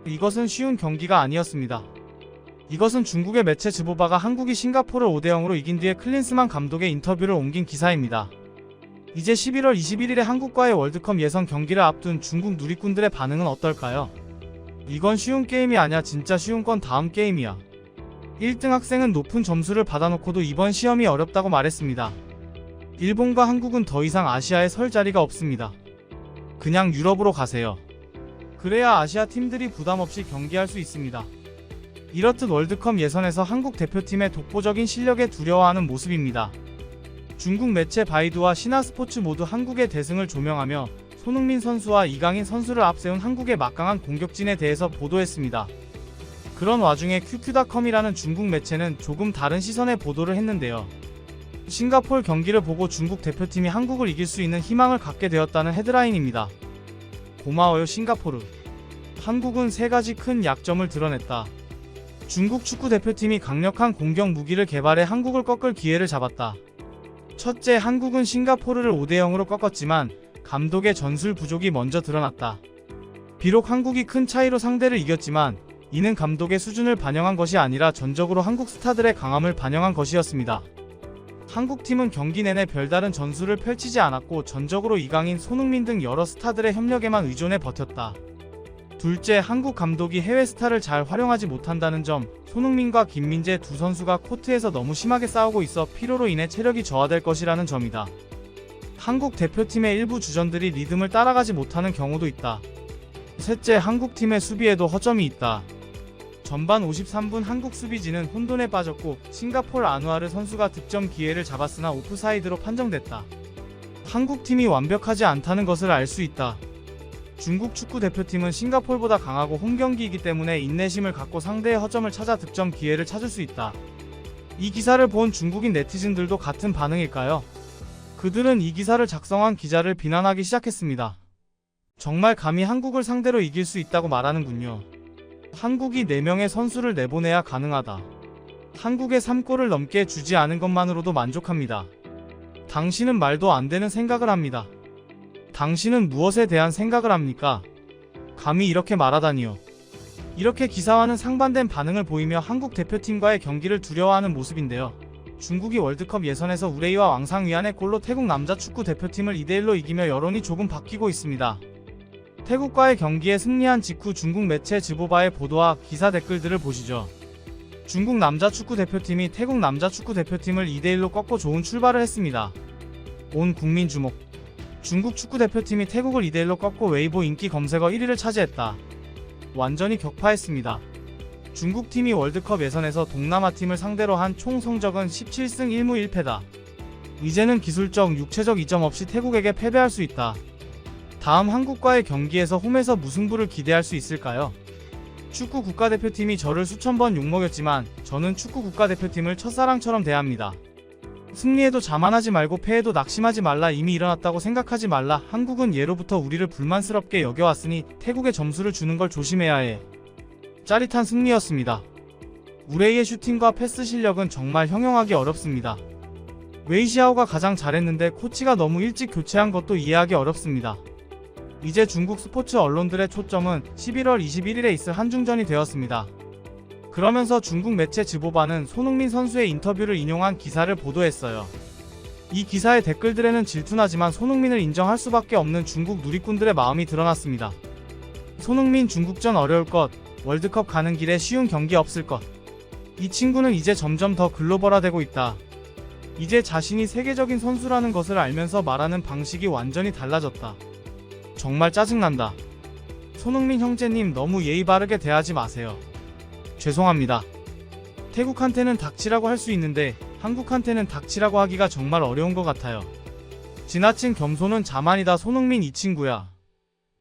이것은 쉬운 경기가 아니었습니다. 이것은 중국의 매체 즈보바가 한국이 싱가포르를 5대0으로 이긴 뒤에 클린스만 감독의 인터뷰를 옮긴 기사입니다. 이제 11월 21일에 한국과의 월드컵 예선 경기를 앞둔 중국 누리꾼들의 반응은 어떨까요? 이건 쉬운 게임이 아냐. 진짜 쉬운 건 다음 게임이야. 1등 학생은 높은 점수를 받아놓고도 이번 시험이 어렵다고 말했습니다. 일본과 한국은 더 이상 아시아에 설 자리가 없습니다. 그냥 유럽으로 가세요. 그래야 아시아 팀들이 부담없이 경기할 수 있습니다. 이렇듯 월드컵 예선에서 한국 대표팀의 독보적인 실력에 두려워하는 모습입니다. 중국 매체 바이두와 신화스포츠 모두 한국의 대승을 조명하며 손흥민 선수와 이강인 선수를 앞세운 한국의 막강한 공격진에 대해서 보도했습니다. 그런 와중에 QQ.com이라는 중국 매체는 조금 다른 시선의 보도를 했는데요. 싱가포르 경기를 보고 중국 대표팀이 한국을 이길 수 있는 희망을 갖게 되었다는 헤드라인입니다. 고마워요 싱가포르. 한국은 3가지 큰 약점을 드러냈다. 중국 축구 대표팀이 강력한 공격 무기를 개발해 한국을 꺾을 기회를 잡았다. 첫째, 한국은 싱가포르를 5대0으로 꺾었지만 감독의 전술 부족이 먼저 드러났다. 비록 한국이 큰 차이로 상대를 이겼지만 이는 감독의 수준을 반영한 것이 아니라 전적으로 한국 스타들의 강함을 반영한 것이었습니다. 한국팀은 경기 내내 별다른 전술을 펼치지 않았고 전적으로 이강인, 손흥민 등 여러 스타들의 협력에만 의존해 버텼다. 둘째, 한국 감독이 해외 스타를 잘 활용하지 못한다는 점. 손흥민과 김민재 두 선수가 코트에서 너무 심하게 싸우고 있어 피로로 인해 체력이 저하될 것이라는 점이다. 한국 대표팀의 일부 주전들이 리듬을 따라가지 못하는 경우도 있다. 셋째, 한국팀의 수비에도 허점이 있다. 전반 53분 한국 수비진은 혼돈에 빠졌고 싱가포르 아누아르 선수가 득점 기회를 잡았으나 오프사이드로 판정됐다. 한국팀이 완벽하지 않다는 것을 알 수 있다. 중국 축구 대표팀은 싱가포르보다 강하고 홈경기이기 때문에 인내심을 갖고 상대의 허점을 찾아 득점 기회를 찾을 수 있다. 이 기사를 본 중국인 네티즌들도 같은 반응일까요? 그들은 이 기사를 작성한 기자를 비난하기 시작했습니다. 정말 감히 한국을 상대로 이길 수 있다고 말하는군요. 한국이 4명의 선수를 내보내야 가능하다. 한국에 3골을 넘게 주지 않은 것만으로도 만족합니다. 당신은 말도 안 되는 생각을 합니다. 당신은 무엇에 대한 생각을 합니까? 감히 이렇게 말하다니요. 이렇게 기사와는 상반된 반응을 보이며 한국 대표팀과의 경기를 두려워하는 모습인데요. 중국이 월드컵 예선에서 우레이와 왕상위안의 골로 태국 남자 축구 대표팀을 2대1로 이기며 여론이 조금 바뀌고 있습니다. 태국과의 경기에 승리한 직후 중국 매체 즈보바의 보도와 기사 댓글들을 보시죠. 중국 남자 축구 대표팀이 태국 남자 축구 대표팀을 2대1로 꺾고 좋은 출발을 했습니다. 온 국민 주목. 중국 축구 대표팀이 태국을 2대1로 꺾고 웨이보 인기 검색어 1위를 차지했다. 완전히 격파했습니다. 중국팀이 월드컵 예선에서 동남아팀을 상대로 한 총 성적은 17승 1무 1패다. 이제는 기술적, 육체적 이점 없이 태국에게 패배할 수 있다. 다음 한국과의 경기에서 홈에서 무승부를 기대할 수 있을까요? 축구 국가대표팀이 저를 수천 번 욕먹였지만 저는 축구 국가대표팀을 첫사랑처럼 대합니다. 승리해도 자만하지 말고 패해도 낙심하지 말라. 이미 일어났다고 생각하지 말라. 한국은 예로부터 우리를 불만스럽게 여겨왔으니 태국에 점수를 주는 걸 조심해야 해. 짜릿한 승리였습니다. 우레이의 슈팅과 패스 실력은 정말 형용하기 어렵습니다. 웨이시아오가 가장 잘했는데 코치가 너무 일찍 교체한 것도 이해하기 어렵습니다. 이제 중국 스포츠 언론들의 초점은 11월 21일에 있을 한중전이 되었습니다. 그러면서 중국 매체 즈보바는 손흥민 선수의 인터뷰를 인용한 기사를 보도했어요. 이 기사의 댓글들에는 질투나지만 손흥민을 인정할 수밖에 없는 중국 누리꾼들의 마음이 드러났습니다. 손흥민 중국전 어려울 것, 월드컵 가는 길에 쉬운 경기 없을 것. 이 친구는 이제 점점 더 글로벌화되고 있다. 이제 자신이 세계적인 선수라는 것을 알면서 말하는 방식이 완전히 달라졌다. 정말 짜증난다. 손흥민 형제님, 너무 예의 바르게 대하지 마세요. 죄송합니다. 태국한테는 닥치라고 할 수 있는데 한국한테는 닥치라고 하기가 정말 어려운 것 같아요. 지나친 겸손은 자만이다. 손흥민 이 친구야.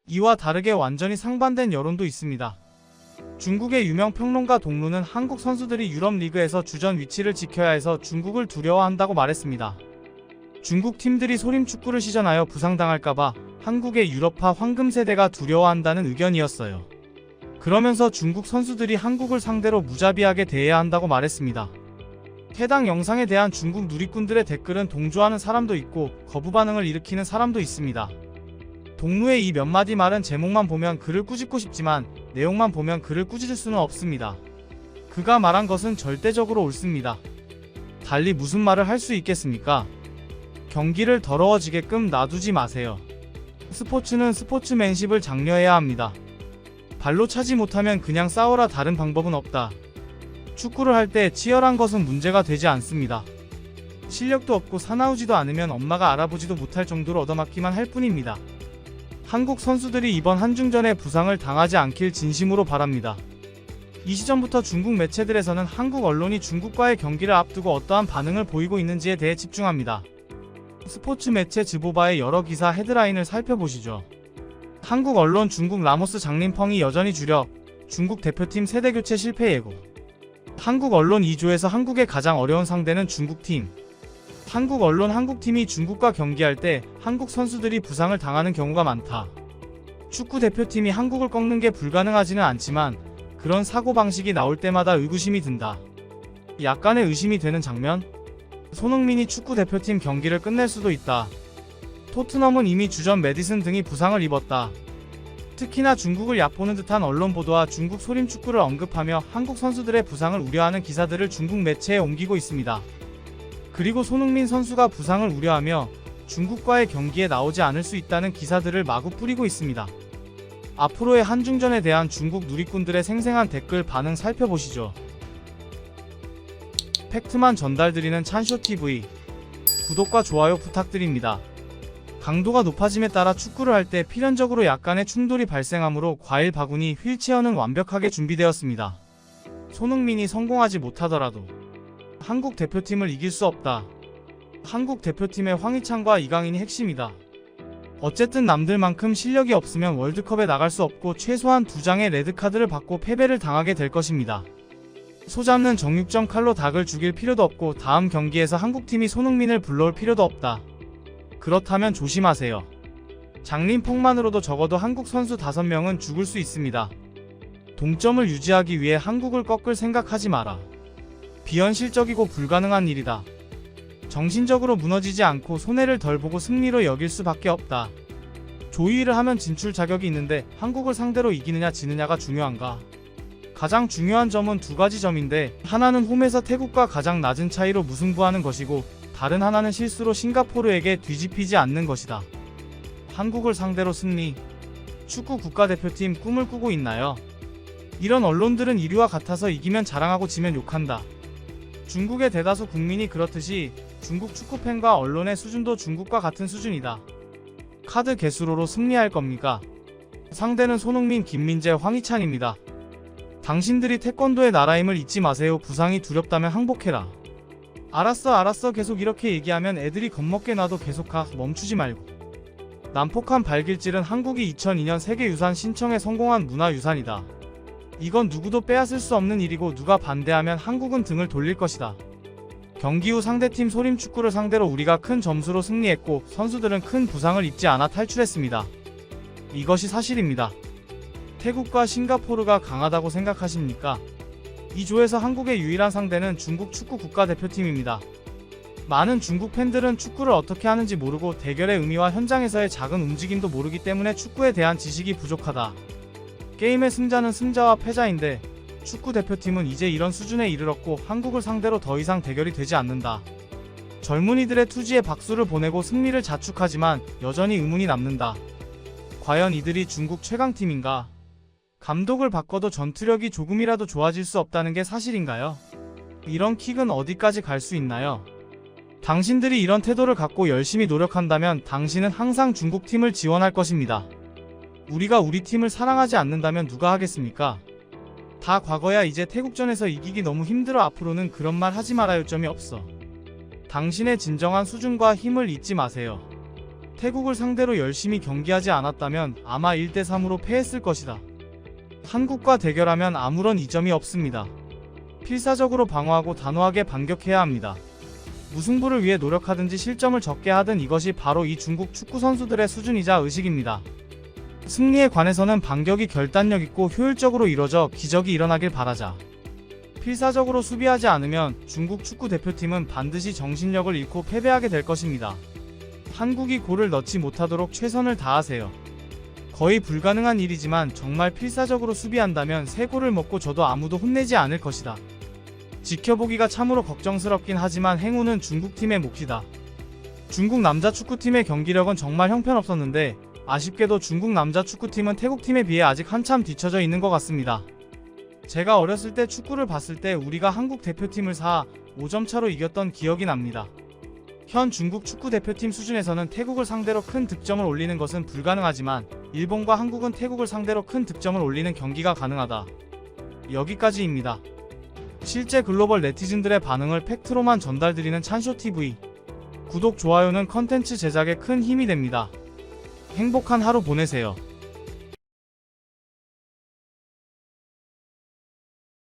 이와 다르게 완전히 상반된 여론도 있습니다. 중국의 유명 평론가 동루는 한국 선수들이 유럽 리그에서 주전 위치를 지켜야 해서 중국을 두려워한다고 말했습니다. 중국 팀들이 소림축구를 시전하여 부상당할까봐 한국의 유럽파 황금세대가 두려워한다는 의견이었어요. 그러면서 중국 선수들이 한국을 상대로 무자비하게 대해야 한다고 말했습니다. 해당 영상에 대한 중국 누리꾼들의 댓글은 동조하는 사람도 있고 거부 반응을 일으키는 사람도 있습니다. 동루의 이 몇 마디 말은 제목만 보면 글을 꾸짖고 싶지만 내용만 보면 글을 꾸짖을 수는 없습니다. 그가 말한 것은 절대적으로 옳습니다. 달리 무슨 말을 할 수 있겠습니까? 경기를 더러워지게끔 놔두지 마세요. 스포츠는 스포츠맨십을 장려해야 합니다. 발로 차지 못하면 그냥 싸워라. 다른 방법은 없다. 축구를 할 때 치열한 것은 문제가 되지 않습니다. 실력도 없고 사나우지도 않으면 엄마가 알아보지도 못할 정도로 얻어맞기만 할 뿐입니다. 한국 선수들이 이번 한중전에 부상을 당하지 않길 진심으로 바랍니다. 이 시점부터 중국 매체들에서는 한국 언론이 중국과의 경기를 앞두고 어떠한 반응을 보이고 있는지에 대해 집중합니다. 스포츠 매체 즈보바의 여러 기사 헤드라인을 살펴보시죠. 한국 언론 중국 라모스 장림펑이 여전히 주력, 중국 대표팀 세대교체 실패 예고. 한국 언론 2조에서 한국의 가장 어려운 상대는 중국팀. 한국 언론 한국팀이 중국과 경기할 때 한국 선수들이 부상을 당하는 경우가 많다. 축구 대표팀이 한국을 꺾는 게 불가능하지는 않지만 그런 사고방식이 나올 때마다 의구심이 든다. 약간의 의심이 되는 장면? 손흥민이 축구 대표팀 경기를 끝낼 수도 있다. 토트넘은 이미 주전 메디슨 등이 부상을 입었다. 특히나 중국을 얕보는 듯한 언론 보도와 중국 소림 축구를 언급하며 한국 선수들의 부상을 우려하는 기사들을 중국 매체에 옮기고 있습니다. 그리고 손흥민 선수가 부상을 우려하며 중국과의 경기에 나오지 않을 수 있다는 기사들을 마구 뿌리고 있습니다. 앞으로의 한중전에 대한 중국 누리꾼들의 생생한 댓글 반응 살펴보시죠. 팩트만 전달드리는 찬쇼TV. 구독과 좋아요 부탁드립니다. 강도가 높아짐에 따라 축구를 할 때 필연적으로 약간의 충돌이 발생하므로 과일 바구니, 휠체어는 완벽하게 준비되었습니다. 손흥민이 성공하지 못하더라도 한국 대표팀을 이길 수 없다. 한국 대표팀의 황희찬과 이강인이 핵심이다. 어쨌든 남들만큼 실력이 없으면 월드컵에 나갈 수 없고 최소한 2장의 레드카드를 받고 패배를 당하게 될 것입니다. 소잡는 정육점 칼로 닭을 죽일 필요도 없고 다음 경기에서 한국팀이 손흥민을 불러올 필요도 없다. 그렇다면 조심하세요. 장림펑만으로도 적어도 한국 선수 5명은 죽을 수 있습니다. 동점을 유지하기 위해 한국을 꺾을 생각하지 마라. 비현실적이고 불가능한 일이다. 정신적으로 무너지지 않고 손해를 덜 보고 승리로 여길 수밖에 없다. 조이를 하면 진출 자격이 있는데 한국을 상대로 이기느냐 지느냐가 중요한가? 가장 중요한 점은 2가지 점인데 하나는 홈에서 태국과 가장 낮은 차이로 무승부하는 것이고 다른 하나는 실수로 싱가포르에게 뒤집히지 않는 것이다. 한국을 상대로 승리. 축구 국가대표팀 꿈을 꾸고 있나요? 이런 언론들은 이류와 같아서 이기면 자랑하고 지면 욕한다. 중국의 대다수 국민이 그렇듯이 중국 축구팬과 언론의 수준도 중국과 같은 수준이다. 카드 개수로로 승리할 겁니까? 상대는 손흥민, 김민재, 황희찬입니다. 당신들이 태권도의 나라임을 잊지 마세요. 부상이 두렵다면 항복해라. 알았어 계속 이렇게 얘기하면 애들이 겁먹게 놔도 계속하. 멈추지 말고. 난폭한 발길질은 한국이 2002년 세계유산 신청에 성공한 문화유산이다. 이건 누구도 빼앗을 수 없는 일이고 누가 반대하면 한국은 등을 돌릴 것이다. 경기 후 상대팀 소림축구를 상대로 우리가 큰 점수로 승리했고 선수들은 큰 부상을 입지 않아 탈출했습니다. 이것이 사실입니다. 태국과 싱가포르가 강하다고 생각하십니까? 이 조에서 한국의 유일한 상대는 중국 축구 국가대표팀입니다. 많은 중국 팬들은 축구를 어떻게 하는지 모르고 대결의 의미와 현장에서의 작은 움직임도 모르기 때문에 축구에 대한 지식이 부족하다. 게임의 승자는 승자와 패자인데 축구 대표팀은 이제 이런 수준에 이르렀고 한국을 상대로 더 이상 대결이 되지 않는다. 젊은이들의 투지에 박수를 보내고 승리를 자축하지만 여전히 의문이 남는다. 과연 이들이 중국 최강팀인가? 감독을 바꿔도 전투력이 조금이라도 좋아질 수 없다는 게 사실인가요? 이런 킥은 어디까지 갈 수 있나요? 당신들이 이런 태도를 갖고 열심히 노력한다면 당신은 항상 중국팀을 지원할 것입니다. 우리가 우리 팀을 사랑하지 않는다면 누가 하겠습니까? 다 과거야. 이제 태국전에서 이기기 너무 힘들어. 앞으로는 그런 말 하지 말아요. 점이 없어. 당신의 진정한 수준과 힘을 잊지 마세요. 태국을 상대로 열심히 경기하지 않았다면 아마 1대3으로 패했을 것이다. 한국과 대결하면 아무런 이점이 없습니다. 필사적으로 방어하고 단호하게 반격해야 합니다. 무승부를 위해 노력하든지 실점을 적게 하든 이것이 바로 이 중국 축구 선수들의 수준이자 의식입니다. 승리에 관해서는 반격이 결단력 있고 효율적으로 이뤄져 기적이 일어나길 바라자. 필사적으로 수비하지 않으면 중국 축구 대표팀은 반드시 정신력을 잃고 패배하게 될 것입니다. 한국이 골을 넣지 못하도록 최선을 다하세요. 거의 불가능한 일이지만 정말 필사적으로 수비한다면 3골을 먹고 져도 아무도 혼내지 않을 것이다. 지켜보기가 참으로 걱정스럽긴 하지만 행운은 중국팀의 몫이다. 중국 남자 축구팀의 경기력은 정말 형편없었는데 아쉽게도 중국 남자 축구팀은 태국팀에 비해 아직 한참 뒤처져 있는 것 같습니다. 제가 어렸을 때 축구를 봤을 때 우리가 한국 대표팀을 4-5점 차로 이겼던 기억이 납니다. 현 중국 축구 대표팀 수준에서는 태국을 상대로 큰 득점을 올리는 것은 불가능하지만 일본과 한국은 태국을 상대로 큰 득점을 올리는 경기가 가능하다. 여기까지입니다. 실제 글로벌 네티즌들의 반응을 팩트로만 전달드리는 찬쇼TV. 구독, 좋아요는 컨텐츠 제작에 큰 힘이 됩니다. 행복한 하루 보내세요.